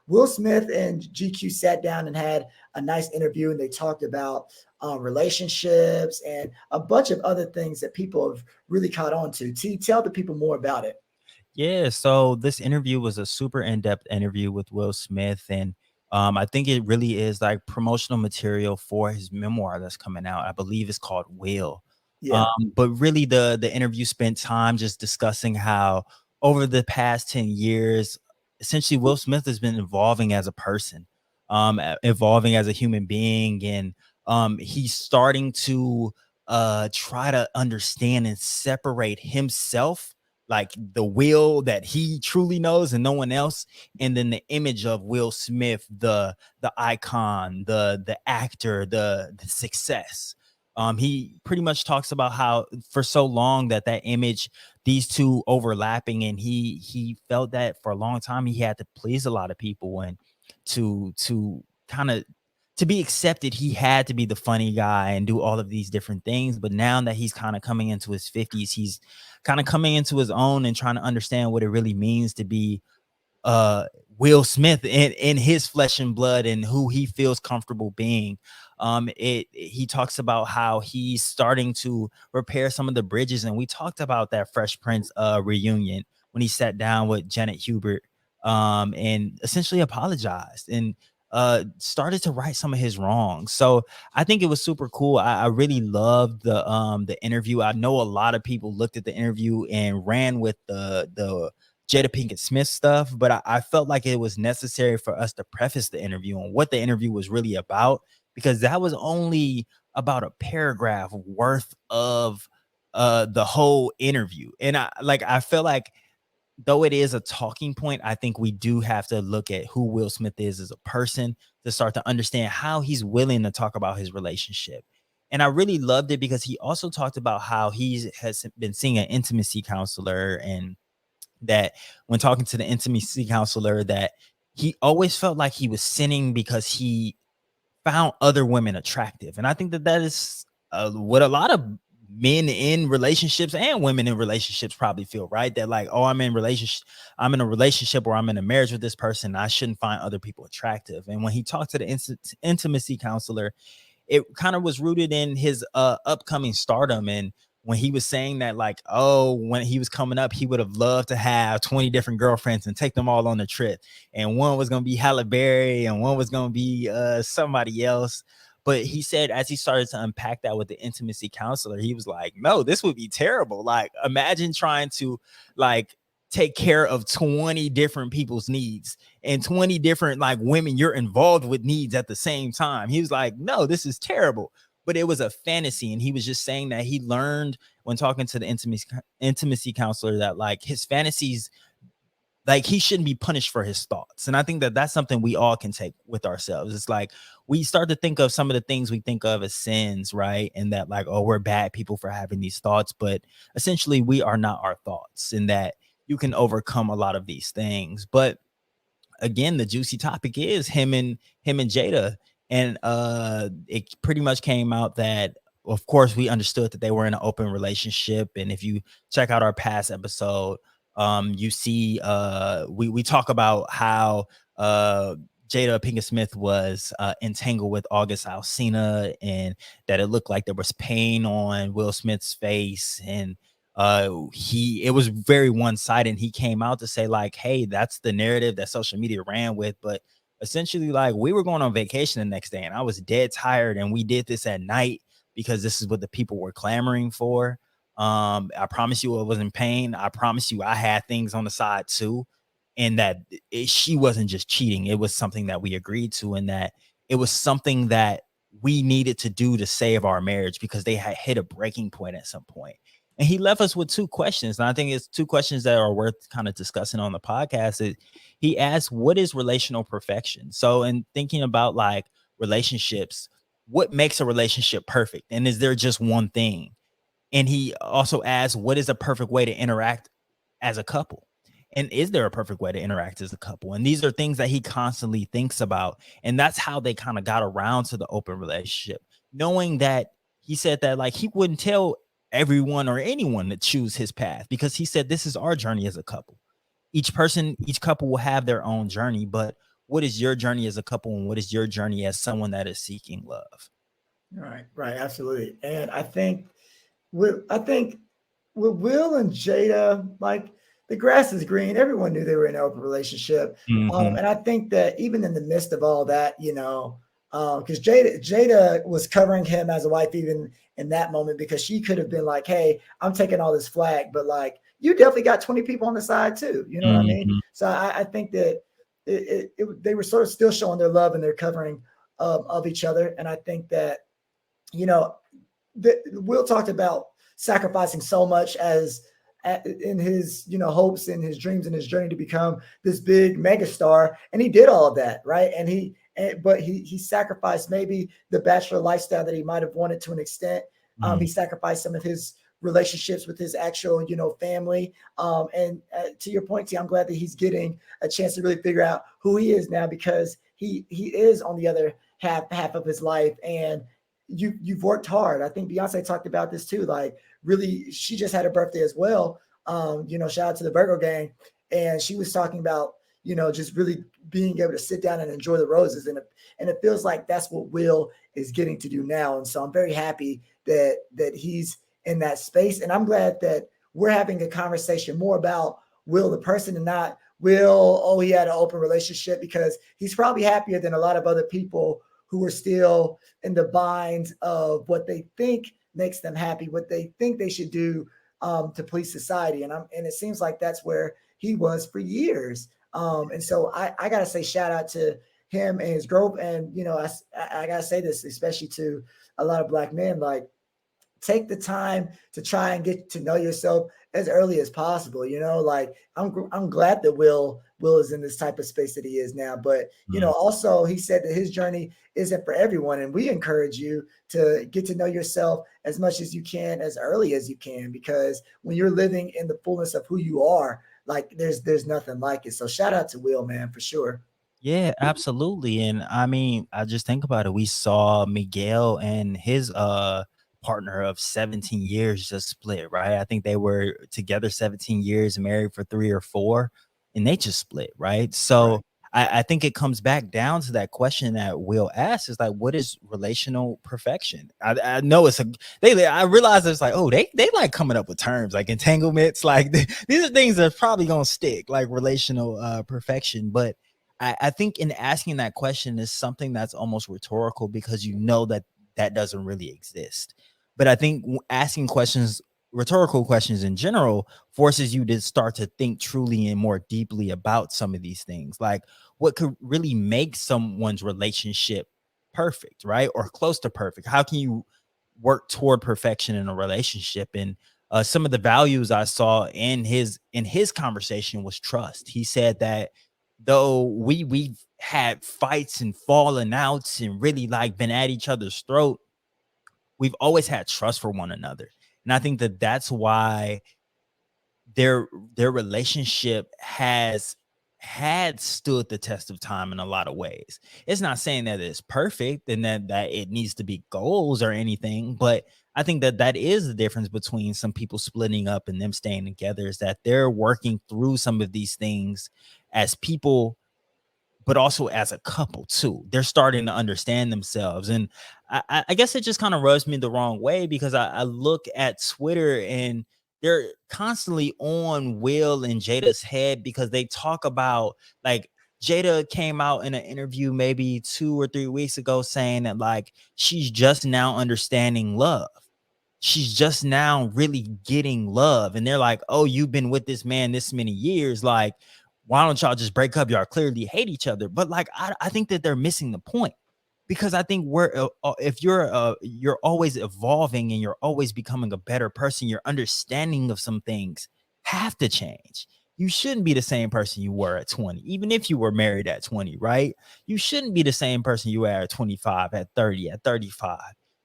Will Smith and GQ sat down and had a nice interview, and they talked about relationships and a bunch of other things that people have really caught on to. Tell the people more about it. Yeah, so this interview was a super in-depth interview with Will Smith, and I think it really is like promotional material for his memoir that's coming out. I believe it's called Will. Um, Yeah. but really, the interview spent time just discussing how over the past 10 years, essentially, Will Smith has been evolving as a person, evolving as a human being, and he's starting to try to understand and separate himself, like the Will that he truly knows and no one else, and then the image of Will Smith, the icon, the actor, the success. He pretty much talks about how for so long that image, these two overlapping, and he felt that for a long time he had to please a lot of people, and to kind of to be accepted, he had to be the funny guy and do all of these different things. But now that he's kind of coming into his 50s, he's kind of coming into his own and trying to understand what it really means to be uh Will Smith in his flesh and blood and who he feels comfortable being. He talks about how he's starting to repair some of the bridges, and we talked about that Fresh Prince reunion when he sat down with Janet Hubert and essentially apologized and started to right some of his wrongs. So I think it was super cool. I really loved the interview. I know a lot of people looked at the interview and ran with the Jada Pinkett Smith stuff, but I felt like it was necessary for us to preface the interview on what the interview was really about, because that was only about a paragraph worth of the whole interview. And I feel like though it is a talking point, I think we do have to look at who Will Smith is as a person to start to understand how he's willing to talk about his relationship. And I really loved it because he also talked about how he has been seeing an intimacy counselor, and that when talking to the intimacy counselor, that he always felt like he was sinning because he found other women attractive. And I think that is what a lot of men in relationships and women in relationships probably feel, right? That like, oh, I'm in a relationship or I'm in a marriage with this person, I shouldn't find other people attractive. And when he talked to the intimacy counselor, it kind of was rooted in his upcoming stardom. And when he was saying that, like, oh, when he was coming up, he would have loved to have 20 different girlfriends and take them all on a trip. And one was going to be Halle Berry and one was going to be somebody else. But he said, as he started to unpack that with the intimacy counselor, he was like, no, this would be terrible. Like, imagine trying to like take care of 20 different people's needs and 20 different like women you're involved with needs at the same time. He was like, no, this is terrible. But it was a fantasy. And he was just saying that he learned when talking to the intimacy counselor that like his fantasies, like he shouldn't be punished for his thoughts. And I think that that's something we all can take with ourselves. It's like we start to think of some of the things we think of as sins, right? And that like, oh, we're bad people for having these thoughts, but essentially we are not our thoughts, and that you can overcome a lot of these things. But again, the juicy topic is him and Jada. And it pretty much came out that of course we understood that they were in an open relationship. And if you check out our past episode, you see we talk about how Jada Pinkett Smith was entangled with August Alsina, and that it looked like there was pain on Will Smith's face, and it was very one-sided. He came out to say like, hey, that's the narrative that social media ran with, but essentially like we were going on vacation the next day and I was dead tired, and we did this at night because this is what the people were clamoring for. I promise you I was in pain. I promise you I had things on the side too. And that she wasn't just cheating. It was something that we agreed to, and that it was something that we needed to do to save our marriage because they had hit a breaking point at some point. And he left us with two questions. And I think it's two questions that are worth kind of discussing on the podcast. He asked, what is relational perfection? So in thinking about like relationships, what makes a relationship perfect? And is there just one thing? And he also asked, what is a perfect way to interact as a couple? And is there a perfect way to interact as a couple? And these are things that he constantly thinks about. And that's how they kind of got around to the open relationship, knowing that he said that like he wouldn't tell everyone or anyone to choose his path, because he said this is our journey as a couple. Each couple will have their own journey, but what is your journey as a couple, and what is your journey as someone that is seeking love? Right, absolutely. And I think with Will and Jada, like the grass is green. Everyone knew they were in an open relationship, Mm-hmm. and I think that even in the midst of all that, because Jada was covering him as a wife even in that moment because she could have been like, "Hey, I'm taking all this flack," but like you definitely got 20 people on the side too. You know what I mean? Mm-hmm. So I think that they were sort of still showing their love and their covering of each other, and I think that you know Will talked about sacrificing so much in his hopes and his dreams and his journey to become this big megastar, and he did all of that, right? But he sacrificed maybe the bachelor lifestyle that he might have wanted to an extent. He sacrificed some of his relationships with his actual family. And to your point, T, I'm glad that he's getting a chance to really figure out who he is now, because he is on the other half of his life, and you've worked hard. I think Beyonce talked about this too. Like, really, she just had a birthday as well. Shout out to the Virgo gang, and she was talking about just really being able to sit down and enjoy the roses, and it feels like that's what Will is getting to do now. And so I'm very happy that he's in that space, and I'm glad that we're having a conversation more about Will the person and not Will, oh, he had an open relationship, because he's probably happier than a lot of other people who are still in the binds of what they think makes them happy, what they think they should do to please society. And it seems like that's where he was for years. And so I gotta say shout out to him and his growth. And I gotta say this, especially to a lot of Black men, like, take the time to try and get to know yourself as early as possible. Like, I'm glad that Will is in this type of space that he is now. But also he said that his journey isn't for everyone, and we encourage you to get to know yourself as much as you can, as early as you can, because when you're living in the fullness of who you are, like, there's nothing like it. So shout out to Will, man, for sure. Yeah, absolutely. And I mean, I just think about it. We saw Miguel and his partner of 17 years just split, right? I think they were together 17 years, married for 3 or 4, and they just split, right? Right. So I think it comes back down to that question that Will asked, is like, what is relational perfection? I know it's I realize it's like, oh, they like coming up with terms like entanglements, like these are things that are probably gonna stick, like relational perfection. But I think in asking that question is something that's almost rhetorical, because you know that that doesn't really exist. But I think asking questions, rhetorical questions in general, forces you to start to think truly and more deeply about some of these things. Like, what could really make someone's relationship perfect, right? Or close to perfect? How can you work toward perfection in a relationship? And some of the values I saw in his conversation was trust. He said that though we've had fights and fallen outs and really like been at each other's throat, we've always had trust for one another. And I think that that's why their their relationship has had stood the test of time in a lot of ways. It's not saying that it's perfect and that it needs to be goals or anything, but I think that that is the difference between some people splitting up and them staying together, is that they're working through some of these things as people, but also as a couple too. They're starting to understand themselves. And I guess it just kind of rubs me the wrong way, because I look at Twitter and they're constantly on Will and Jada's head, because they talk about, like, Jada came out in an interview maybe 2 or 3 weeks ago saying that, like, she's just now understanding love. She's just now really getting love. And they're like, oh, you've been with this man this many years. Like, why don't y'all just break up? Y'all clearly hate each other. But like, I think that they're missing the point, because I think if you're always evolving and you're always becoming a better person, your understanding of some things have to change. You shouldn't be the same person you were at 20, even if you were married at 20, right? You shouldn't be the same person you were at 25, at 30, at 35.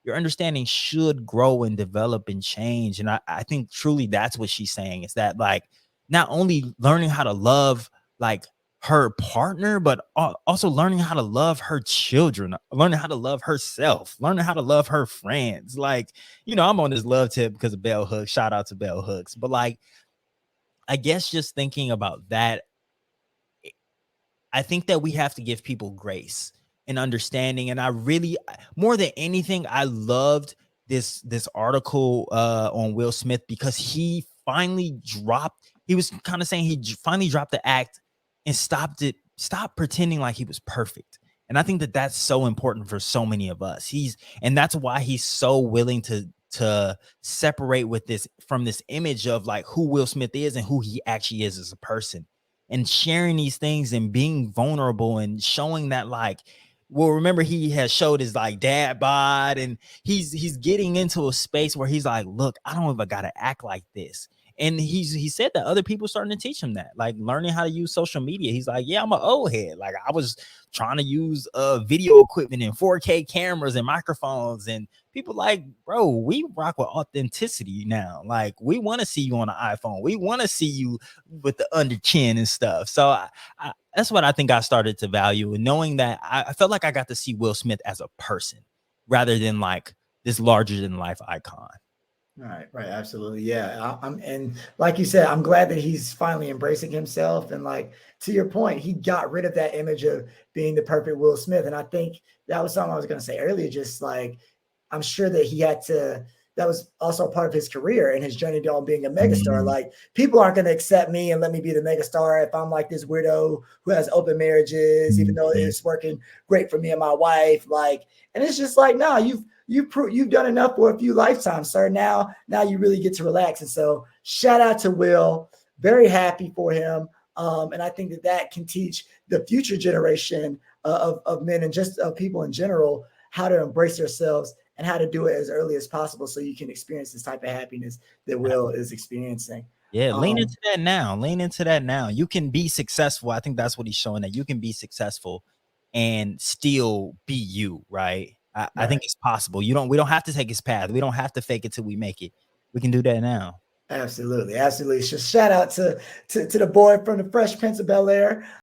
Your understanding should grow and develop and change. And I think truly that's what she's saying, is that, like, not only learning how to love, like, her partner, but also learning how to love her children, learning how to love herself, learning how to love her friends. Like, I'm on this love tip because of Bell Hooks. Shout out to Bell Hooks. But like, I guess just thinking about that, I think that we have to give people grace and understanding. And I really, more than anything, I loved this article on Will Smith, because he finally dropped. He was kind of saying finally dropped the act and stopped pretending like he was perfect. And I think that that's so important for so many of us. And that's why he's so willing to separate with this from this image of like who Will Smith is and who he actually is as a person, and sharing these things and being vulnerable and showing that, like, well, remember, he has showed his like dad bod, and he's getting into a space where he's like, look, I don't even gotta act like this. And he said that other people starting to teach him that, like learning how to use social media. He's like, yeah, I'm an old head. Like I was trying to use video equipment and 4K cameras and microphones, and people like, bro, we rock with authenticity now. Like we want to see you on an iPhone. We want to see you with the under chin and stuff. So that's what I think I started to value, and knowing that I felt like I got to see Will Smith as a person rather than like this larger than life icon. Right, absolutely, yeah. And like you said, I'm glad that he's finally embracing himself. And like to your point, he got rid of that image of being the perfect Will Smith. And I think that was something I was going to say earlier. Just like I'm sure that he had to. That was also part of his career and his journey on being a megastar. Mm-hmm. Like people aren't going to accept me and let me be the megastar if I'm like this weirdo who has open marriages, even though it's working great for me and my wife. Like, and it's just like, no, you've done enough for a few lifetimes, sir. Now you really get to relax. And so shout out to Will. Very happy for him. And I think that can teach the future generation of men and just of people in general how to embrace themselves and how to do it as early as possible so you can experience this type of happiness that Will is experiencing. Yeah, lean into that now. Lean into that now. You can be successful. I think that's what he's showing, that you can be successful and still be you, right? I think it's possible. We don't have to take his path. We don't have to fake it till we make it. We can do that now. Absolutely. So shout out to the boy from the Fresh Prince of Bel-Air.